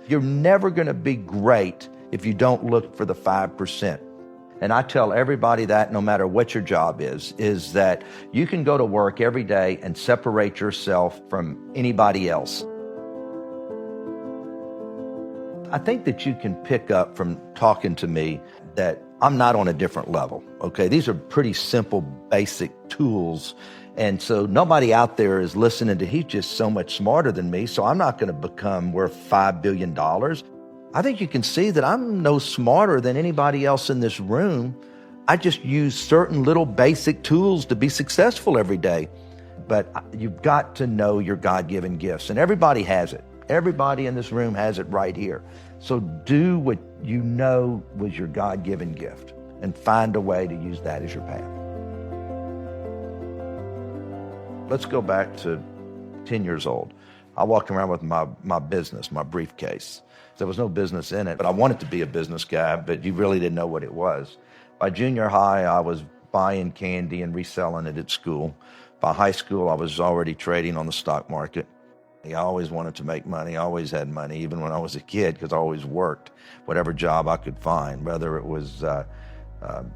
You're never going to be great if you don't look for the 5%. And I tell everybody that no matter what your job is that you can go to work every day and separate yourself from anybody else. I think that you can pick up from talking to me that I'm not on a different level, okay? These are pretty simple, basic tools. And so nobody out there is listening to, he's just so much smarter than me, so I'm not going to become worth $5 billion. I think you can see that I'm no smarter than anybody else in this room. I just use certain little basic tools to be successful every day. But you've got to know your God-given gifts, and everybody has it. Everybody in this room has it right here. So do what you know was your God-given gift and find a way to use that as your path. Let's go back to 10 years old. I walked around with my business, my briefcase. There was no business in it, but I wanted to be a business guy, but you really didn't know what it was. By junior high, I was buying candy and reselling it at school. By high school, I was already trading on the stock market. I always wanted to make money. I always had money, even when I was a kid, because I always worked whatever job I could find, whether it was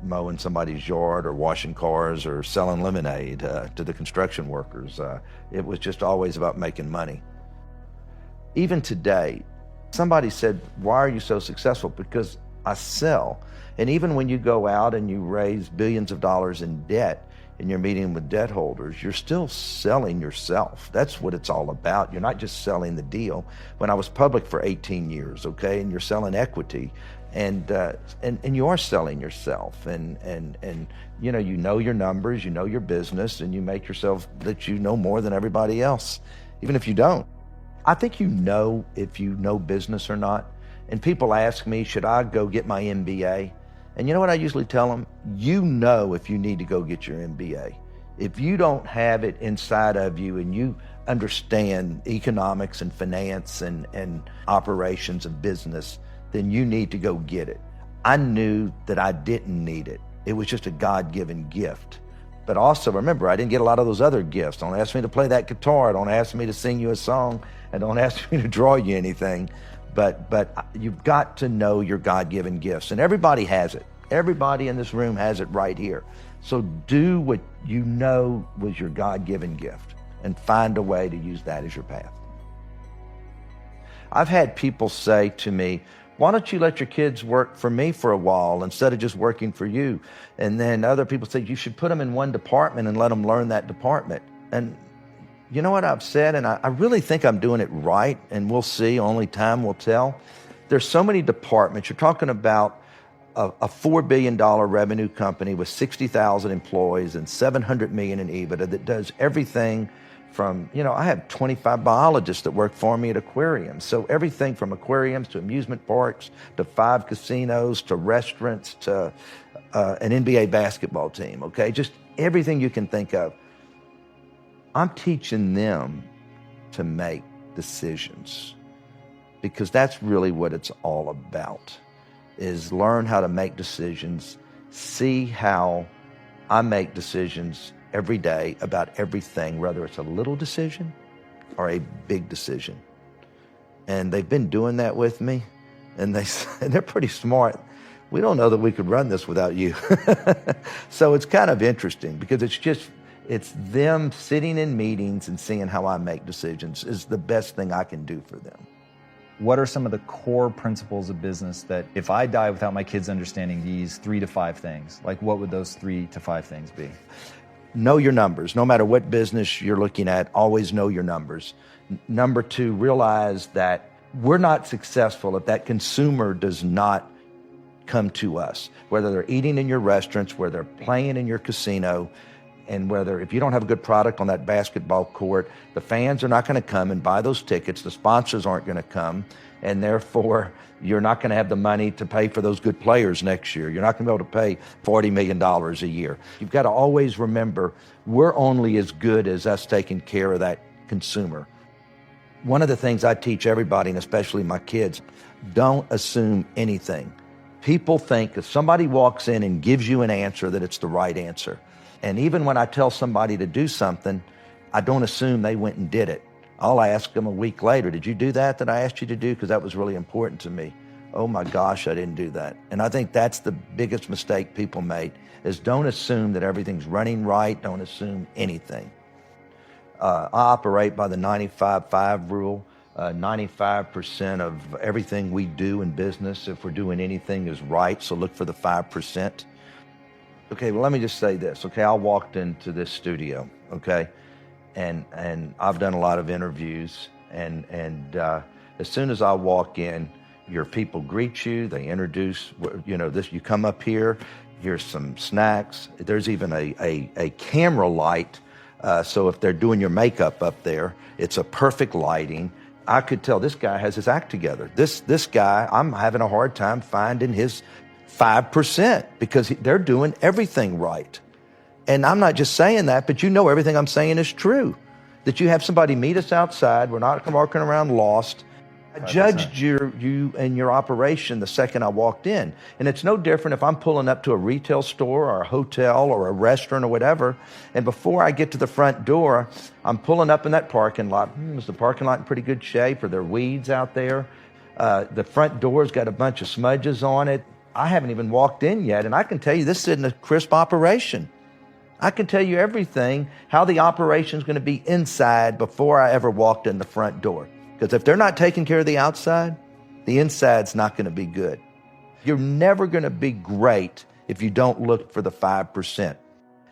mowing somebody's yard or washing cars or selling lemonade to the construction workers. It was just always about making money. Even today, somebody said, why are you so successful? Because I sell. And even when you go out and you raise billions of dollars in debt and you're meeting with debt holders, you're still selling yourself. That's what it's all about. You're not just selling the deal. When I was public for 18 years, okay, and you're selling equity, and you are selling yourself, and you know your numbers, you know your business, and you make yourself that you know more than everybody else, even if you don't. I think you know if you know business or not. And people ask me, should I go get my MBA? And you know what I usually tell them? You know if you need to go get your MBA. If you don't have it inside of you and you understand economics and finance and operations of business, then you need to go get it. I knew that I didn't need it. It was just a God-given gift. But also remember, I didn't get a lot of those other gifts. Don't ask me to play that guitar. Don't ask me to sing you a song. And don't ask me to draw you anything. But you've got to know your God-given gifts. And everybody has it. Everybody in this room has it right here. So do what you know was your God-given gift and find a way to use that as your path. I've had people say to me, why don't you let your kids work for me for a while instead of just working for you? And then other people say, you should put them in one department and let them learn that department. And you know what I've said? And I really think I'm doing it right, and we'll see, only time will tell. There's so many departments. You're talking about a $4 billion revenue company with 60,000 employees and $700 million in EBITDA that does everything from, I have 25 biologists that work for me at aquariums. So everything from aquariums to amusement parks to 5 casinos to restaurants to an NBA basketball team, okay? Just everything you can think of. I'm teaching them to make decisions because that's really what it's all about, is learn how to make decisions, see how I make decisions every day about everything, whether it's a little decision or a big decision. And they've been doing that with me, and they're pretty smart. We don't know that we could run this without you. So it's kind of interesting because it's them sitting in meetings and seeing how I make decisions is the best thing I can do for them. What are some of the core principles of business that if I die without my kids understanding these 3 to 5 things, like what would those 3 to 5 things be? Know your numbers. No matter what business you're looking at, always know your numbers. Number 2, realize that we're not successful if that consumer does not come to us, whether they're eating in your restaurants, whether they're playing in your casino, and whether if you don't have a good product on that basketball court, the fans are not going to come and buy those tickets, the sponsors aren't going to come, and therefore you're not going to have the money to pay for those good players next year. You're not going to be able to pay $40 million a year. You've got to always remember, we're only as good as us taking care of that consumer. One of the things I teach everybody, and especially my kids, don't assume anything. People think if somebody walks in and gives you an answer that it's the right answer. And even when I tell somebody to do something, I don't assume they went and did it. I'll ask them a week later, did you do that I asked you to do? Because that was really important to me. Oh my gosh, I didn't do that. And I think that's the biggest mistake people make, is don't assume that everything's running right. Don't assume anything. I operate by the 95-5 rule. 95% of everything we do in business, if we're doing anything, is right. So look for the 5%. Okay, well, let me just say this. Okay, I walked into this studio, okay, and I've done a lot of interviews, and as soon as I walk in, your people greet you. They introduce, this. You come up here. Here's some snacks. There's even a camera light. So if they're doing your makeup up there, it's a perfect lighting. I could tell this guy has his act together. This guy, I'm having a hard time finding his 5% because they're doing everything right. And I'm not just saying that, but everything I'm saying is true. That you have somebody meet us outside. We're not walking around lost. I judged you and your operation the second I walked in. And it's no different if I'm pulling up to a retail store or a hotel or a restaurant or whatever, and before I get to the front door, I'm pulling up in that parking lot. Is the parking lot in pretty good shape? Are there weeds out there? The front door's got a bunch of smudges on it. I haven't even walked in yet, and I can tell you this isn't a crisp operation. I can tell you everything, how the operation's going to be inside before I ever walked in the front door. Because if they're not taking care of the outside, the inside's not going to be good. You're never going to be great if you don't look for the 5%.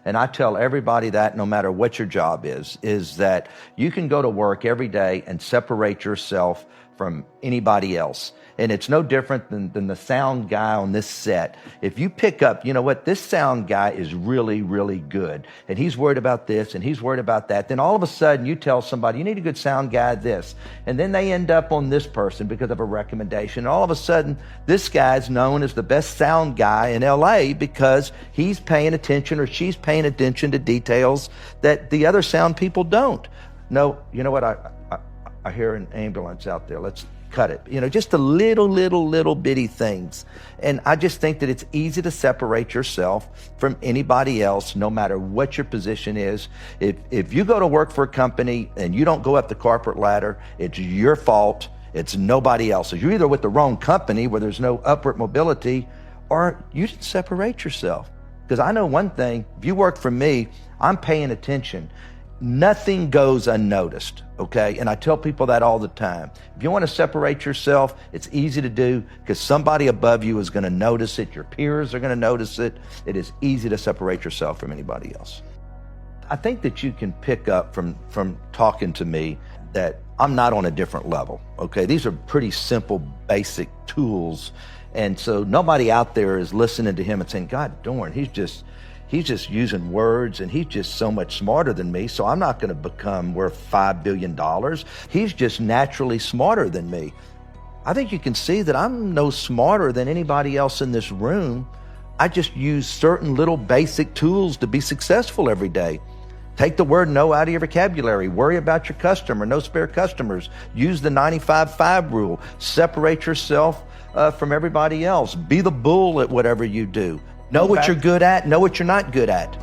And I tell everybody that no matter what your job is that you can go to work every day and separate yourself from anybody else. And it's no different than the sound guy on this set. If you pick up, this sound guy is really, really good, and he's worried about this and he's worried about that, then all of a sudden you tell somebody, you need a good sound guy this, and then they end up on this person because of a recommendation. And all of a sudden, this guy's known as the best sound guy in LA because he's paying attention or she's paying attention to details that the other sound people don't. No, you know what? I hear an ambulance out there. Let's cut it. Just the little bitty things. And I just think that it's easy to separate yourself from anybody else, no matter what your position is. If you go to work for a company and you don't go up the corporate ladder, it's your fault. It's nobody else's. You're either with the wrong company where there's no upward mobility, or you should separate yourself. Because I know one thing, if you work for me, I'm paying attention. Nothing goes unnoticed, okay? And I tell people that all the time. If you want to separate yourself, it's easy to do because somebody above you is going to notice it. Your peers are going to notice it. It is easy to separate yourself from anybody else. I think that you can pick up from talking to me that I'm not on a different level, okay? These are pretty simple, basic tools. And so nobody out there is listening to him and saying, God darn, he's just using words and he's just so much smarter than me, so I'm not going to become worth $5 billion. He's just naturally smarter than me. I think you can see that I'm no smarter than anybody else in this room. I just use certain little basic tools to be successful every day. Take the word no out of your vocabulary. Worry about your customer. No spare customers. Use the 95-5 rule. Separate yourself from everybody else. Be the bull at whatever you do. Know what you're good at, know what you're not good at.